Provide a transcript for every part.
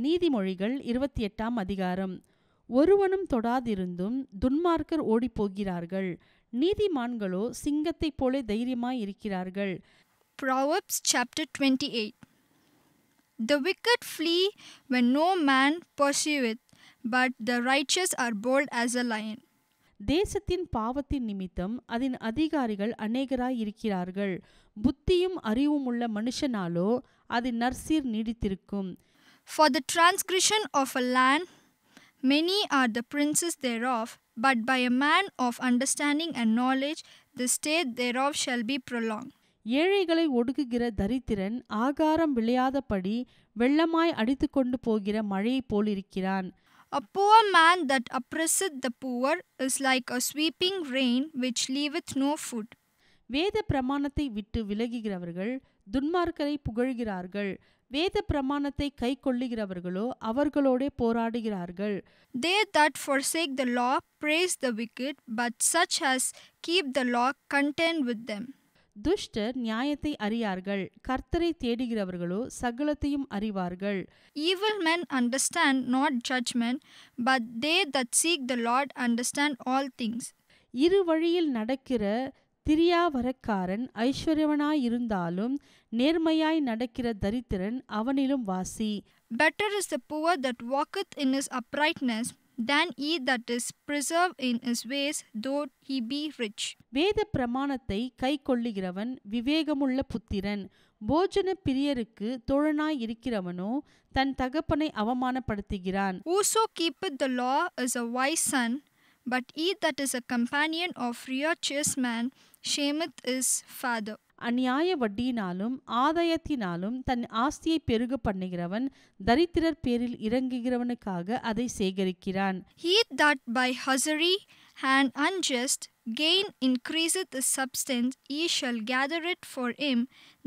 நீதிமொழிகள் 28ஆம் அதிகாரம். ஒருவனும் தொடாதிருந்தும் துன்மார்க்கர் ஓடிப்போகிறார்கள், நீதிமான்களோ சிங்கத்தைப் போல தைரியமாய் இருக்கிறார்கள். Proverbs chapter 28. The wicked flee when no man pursueth, but the righteous are bold as a lion. தேசத்தின் பாவத்தின் நிமித்தம் அதன் அதிகாரிகள் அநேகராய் இருக்கிறார்கள், புத்தியும் அறிவுமுள்ள மனுஷனாலோ அதன் நற்சீர் நீடித்திருக்கும். For the transgression of a land many are the princes thereof, but by a man of understanding and knowledge the state thereof shall be prolonged. ஏழைகளை ஒடுக்குகிற தரித்திரன் ஆகாரம் விளையாதபடி வெள்ளமாய் அடித்து கொண்டு போகிற மழையைப் போலிருக்கிறான். A poor man that oppresseth the poor is like a sweeping rain which leaveth no food. வேத பிரமாணத்தை விட்டு விலகுகிறவர்கள் துன்மார்க்கரை புகழ்கிறார்கள், வேத பிரமாணத்தை கை கொள்ளுகிறவர்களோ அவர்களோடே போராடுகிறார்கள். They that forsake the law praise the wicked, but such as keep the law contend with them. துஷ்டர் நியாயத்தை அறியார்கள், கர்த்தரை தேடுகிறவர்களோ சகலத்தையும் அறிவார்கள். Evil men understand not judgment, but they that seek the Lord understand all things. இரு வழியில் நடக்கிற திரியாவரக்காரன் ஐஸ்வர்யவனாயிருந்தாலும் நேர்மையாய் நடக்கிற தரித்திரன் அவனிலும் வாசி. Better is the poor that walketh in his uprightness than he that is preserved in his ways, though he be rich. வேத பிரமாணத்தை கை கொள்ளுகிறவன் விவேகமுள்ள புத்திரன், போஜன பிரியருக்கு தோழனாய் இருக்கிறவனோ தன் தகப்பனை அவமானப்படுத்துகிறான். Whoso keepeth the law is a wise son, but he that is a companion of riotous man shameth his father. அநியாய வட்டியினாலும் ஆதாயத்தினாலும் தன் ஆஸ்தியை பெருக பண்ணுகிறவன் தரித்திரர் பேரில் இறங்குகிறவனுக்காக அதை சேகரிக்கிறான். He that by usury and unjust gain increaseth his substance, he shall gather it for him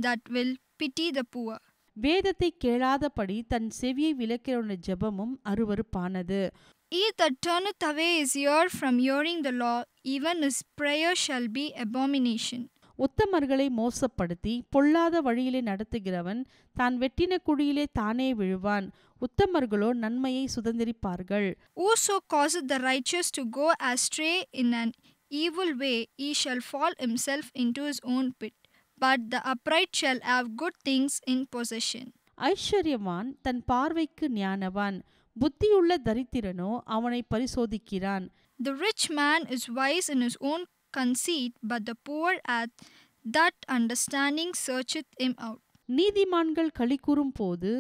that will pity the poor. வேதத்தை கேளாதபடி தன் செவியை விலக்கிறவனுடைய ஜெபமும் அருவருப்பானது. He that turneth away his ear from hearing the law, even his prayer shall be abomination. உத்தமர்களை மோசப்படுத்தி பொல்லாத வழியிலே நடத்துகிறவன் தான் வெட்டின குழியிலே தானே விழுவான், உத்தமர்களோ நன்மையை சுதந்திரிப்பார்கள். Whoso causeth the righteous to go astray in an evil way, he shall fall himself into his own pit, but the upright shall have good things in possession. ஐஸ்வர்யவான் தன் பார்வைக்கு ஞானவான், புத்தியுள்ள தரித்திரனோ அவனை பரிசோதிக்கிறான். The rich man is wise in his own conceit, but the poor hath that understanding searcheth him out. நீதிமான்கள் களிகூரும் போது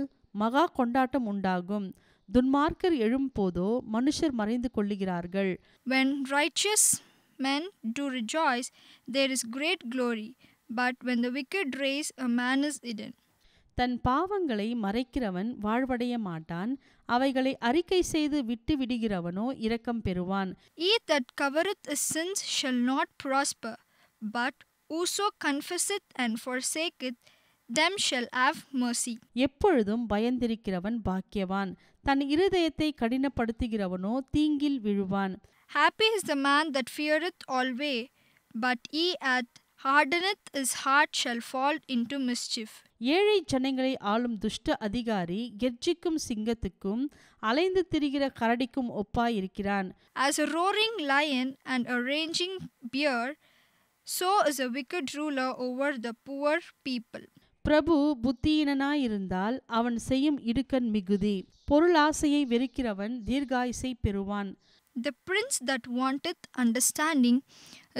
மகா கொண்டாட்டம் உண்டாகும், துன்மார்க்கர் எழும்போதோ மனுஷர் மறைந்து கொள்ளுகிறார்கள். When righteous men do rejoice, there is great glory, but when the wicked raise, a man is hidden. தன் பாவங்களை மறைக்கிறவன் வாழ்வடைய மாட்டான், அவைகளை அறிக்கை செய்து விட்டு விடுகிறவனோ இரக்கம் பெறுவான். He that covereth his sins shall not prosper, but whoso confesseth and forsaketh them shall have mercy. எப்பொழுதும் பயந்திருக்கிறவன் பாக்கியவான், தன் இருதயத்தை கடினப்படுத்துகிறவனோ தீங்கில் விழுவான். Happy is the man that feareth always, but he that hardeneth his heart shall fall into mischief. ஏழை ஜனங்களை ஆளும் துஷ்ட அதிகாரி கெர்ச்சிக்கும் சிங்கத்துக்கும் அலைந்து திரிகிற கரடிக்கும் ஒப்பாயிருக்கிறான். As a roaring lion and a raging bear, so is a wicked ruler over the poor people. பிரபு புத்தியீனனாயிருந்தால் அவன் செய்யும் இடுக்கண் மிகுதி, பொருளாசையை வெறுக்கிறவன் தீர்காயுசை பெறுவான். The prince that wanteth understanding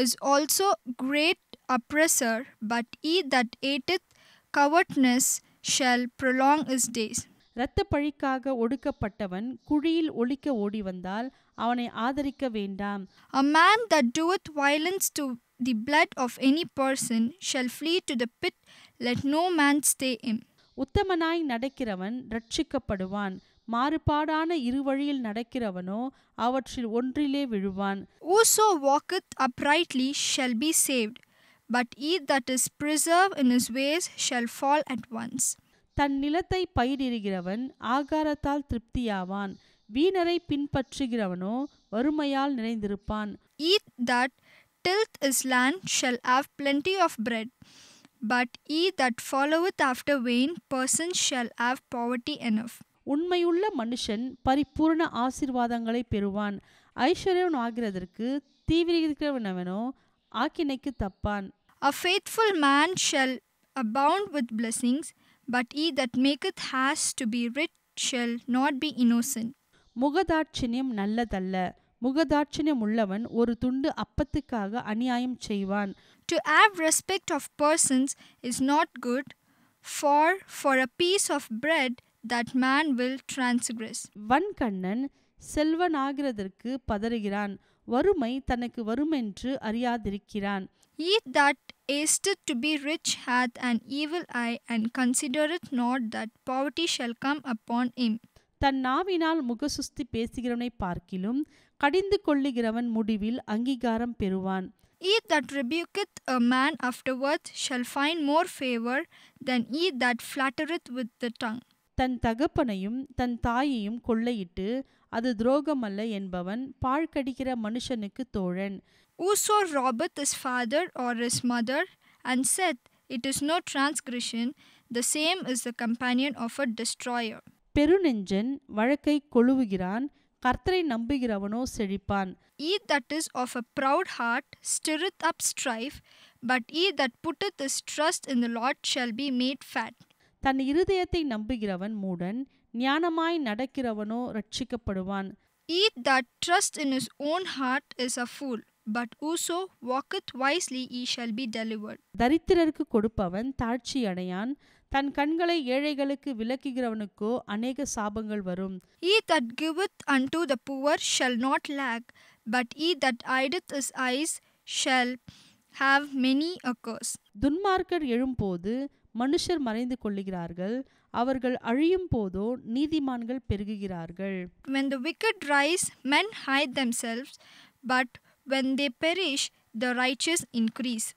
is also great oppressor, but he that hateth covetousness shall prolong his days. இரத்த பழிக்காக ஒடுக்கப்பட்டவன் குழியில் ஒளிக்க ஓடி வந்தால் அவனை ஆதரிக்க வேண்டாம். A man that doeth violence to the blood of any person shall flee to the pit, let no man stay him. உத்தமனாய் நடக்கிறவன் ரட்சிக்கப்படுவான், மாறுபாடான இருவழியில் நடக்கிறவனோ அவற்றில் ஒன்றிலே விழுவான். Whoso walketh uprightly shall be saved, but he that is preserved in his ways shall fall at once. தன் நிலத்தை பயிரிடுகிறவன் ஆகாரத்தால் திருப்தியாவான், வீணரை பின்பற்றுகிறவனோ வறுமையால் நிறைந்திருப்பான். He that tilleth his land shall have plenty of bread, but he that followeth after vain persons shall have poverty enough. உண்மையுள்ள மனுஷன் பரிபூர்ண ஆசீர்வாதங்களை பெறுவான். ஐஸ்வர்யவன் ஆகிறதற்கு தீவிரிக்கிறவனவனோ ஆக்கினைக்கு தப்பான். A faithful man shall abound with blessings, but he that maketh haste to be rich shall not be innocent. முகதாட்சிணியம் நல்லதல்ல. முகதாட்சிணியம் உள்ளவன் ஒரு துண்டு அப்பத்துக்காக அநியாயம் செய்வான். To have respect of persons is not good, for a piece of bread that man will transgress. வன்கண்ணன் செல்வனாகிறதற்கு பதறுகிறான். வறுமை தனக்கு வருமென்று அறியாதிருக்கிறான். He that hasteth to be rich hath an evil eye, and considereth not that poverty shall come upon him. தன் நாவினால் முகசுஸ்தி பேசுகிறவனை பார்க்கிலும் கடிந்து கொள்ளுகிறவன் முடிவில் அங்கீகாரம் பெறுவான். He that rebuketh a man afterwards shall find more favor than he that flattereth with the tongue. தன் தகப்பனையும் தன் தாயையும் கொள்ளையிட்டு அது துரோகமல்ல என்பவன் பாழ்கடிக்கிற மனுஷனுக்கு தோழன். Whoso robbeth his father or his mother, and saith, It is no transgression, the same is the companion of a destroyer. பெருநெஞ்சன் வழக்கை கொழுவுகிறான், கர்த்தரை நம்புகிறவனோ செழிப்பான். He that is of a proud heart stirreth up strife, but he that putteth his trust in the Lord shall be made fat. தன் இருதயத்தை நம்புகிறவன் மூடன், ஞானமாய் நடக்கிறவனோ ரட்சிக்கப்படுவான். He that trusts in his own heart is a fool, but whoso walketh wisely he shall be delivered. தரித்திரருக்கு கொடுப்பவன் தாழ்ச்சி அடையான், தன் கண்களை ஏழைகளுக்கு விலக்குகிறவனுக்கோ அநேக சாபங்கள் வரும். He that giveth unto the poor shall not lack, but he that hideth his eyes shall have many a curse. துன்மார்க்கர் எழும்போது மனுஷர் மறைந்து கொள்ளுகிறார்கள், அவர்கள் அழியும் போதோ நீதிமான்கள் பெருகுகிறார்கள். When the wicked rise, men hide themselves, but when they perish, the righteous increase.